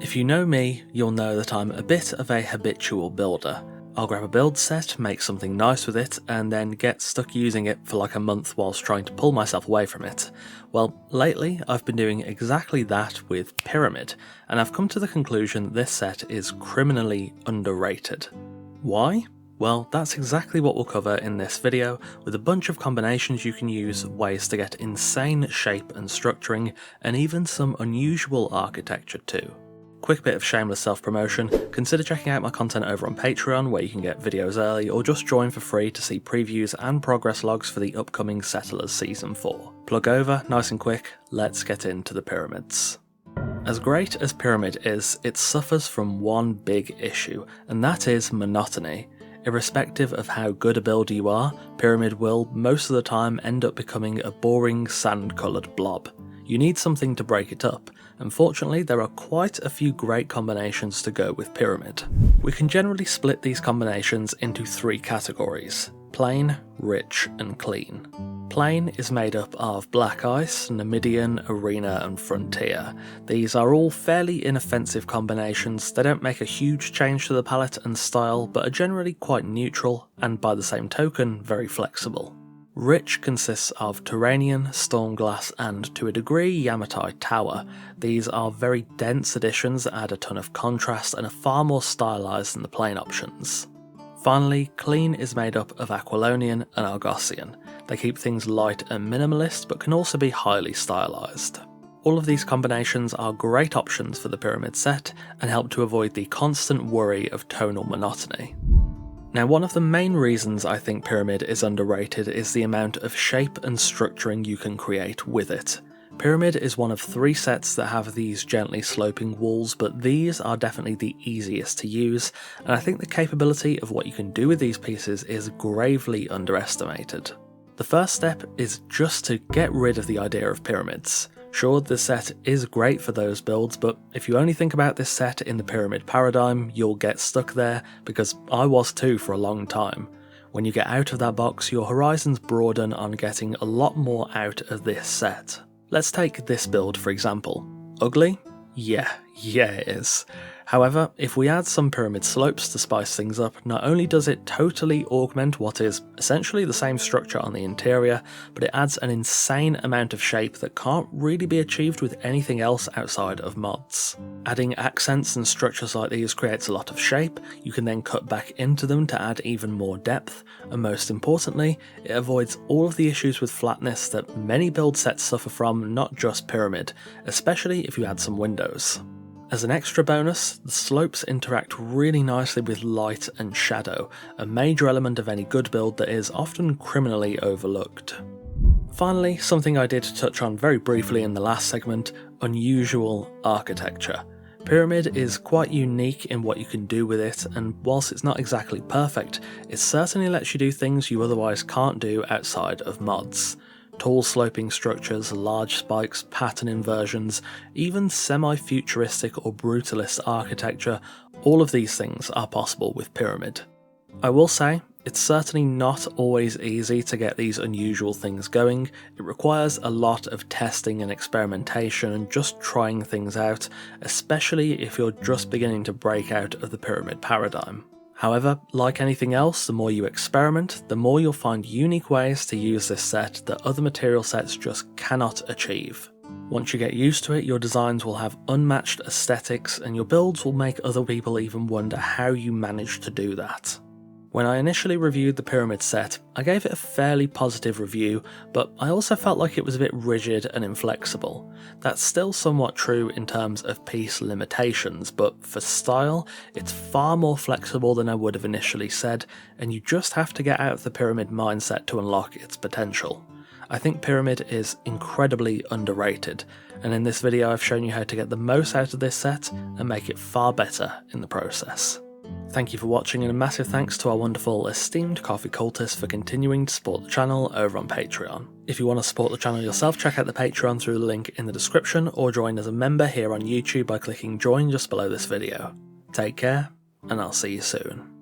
If you know me, you'll know that I'm a bit of a habitual builder. I'll grab a build set, make something nice with it, and then get stuck using it for like a month whilst trying to pull myself away from it. Well, lately I've been doing exactly that with Pyramid, and I've come to the conclusion this set is criminally underrated. Why? Well, that's exactly what we'll cover in this video, with a bunch of combinations you can use, ways to get insane shape and structuring, and even some unusual architecture too. Quick bit of shameless self-promotion, consider checking out my content over on Patreon where you can get videos early, or just join for free to see previews and progress logs for the upcoming Settlers Season 4. Plug over, nice and quick, let's get into the pyramids. As great as Pyramid is, it suffers from one big issue, and that is monotony. Irrespective of how good a builder you are, Pyramid will, most of the time, end up becoming a boring sand-coloured blob. You need something to break it up, and fortunately there are quite a few great combinations to go with Pyramid. We can generally split these combinations into three categories: plain, rich, and clean. Plain is made up of Black Ice, Numidian, Arena, and Frontier. These are all fairly inoffensive combinations. They don't make a huge change to the palette and style, but are generally quite neutral, and by the same token, very flexible. Rich consists of Turanian, Stormglass, and to a degree Yamatai Tower. These are very dense additions that add a ton of contrast and are far more stylised than the plain options. Finally, clean is made up of Aquilonian and Argosian. They keep things light and minimalist, but can also be highly stylised. All of these combinations are great options for the Pyramid set, and help to avoid the constant worry of tonal monotony. Now, one of the main reasons I think Pyramid is underrated is the amount of shape and structuring you can create with it. Pyramid is one of three sets that have these gently sloping walls, but these are definitely the easiest to use, and I think the capability of what you can do with these pieces is gravely underestimated. The first step is just to get rid of the idea of pyramids. Sure, this set is great for those builds, but if you only think about this set in the pyramid paradigm, you'll get stuck there, because I was too for a long time. When you get out of that box, your horizons broaden on getting a lot more out of this set. Let's take this build for example. Ugly? Yeah, it is. However, if we add some pyramid slopes to spice things up, not only does it totally augment what is essentially the same structure on the interior, but it adds an insane amount of shape that can't really be achieved with anything else outside of mods. Adding accents and structures like these creates a lot of shape. You can then cut back into them to add even more depth, and most importantly, it avoids all of the issues with flatness that many build sets suffer from, not just Pyramid, especially if you add some windows. As an extra bonus, the slopes interact really nicely with light and shadow, a major element of any good build that is often criminally overlooked. Finally, something I did touch on very briefly in the last segment: unusual architecture. Pyramid is quite unique in what you can do with it, and whilst it's not exactly perfect, it certainly lets you do things you otherwise can't do outside of mods. Tall sloping structures, large spikes, pattern inversions, even semi-futuristic or brutalist architecture, all of these things are possible with Pyramid. I will say, it's certainly not always easy to get these unusual things going. It requires a lot of testing and experimentation and just trying things out, especially if you're just beginning to break out of the Pyramid paradigm. However, like anything else, the more you experiment, the more you'll find unique ways to use this set that other material sets just cannot achieve. Once you get used to it, your designs will have unmatched aesthetics, and your builds will make other people even wonder how you managed to do that. When I initially reviewed the Pyramid set, I gave it a fairly positive review, but I also felt like it was a bit rigid and inflexible. That's still somewhat true in terms of piece limitations, but for style, it's far more flexible than I would have initially said, and you just have to get out of the Pyramid mindset to unlock its potential. I think Pyramid is incredibly underrated, and in this video I've shown you how to get the most out of this set and make it far better in the process. Thank you for watching, and a massive thanks to our wonderful esteemed coffee cultists for continuing to support the channel over on Patreon. If you want to support the channel yourself, check out the Patreon through the link in the description, or join as a member here on YouTube by clicking join just below this video. Take care, and I'll see you soon.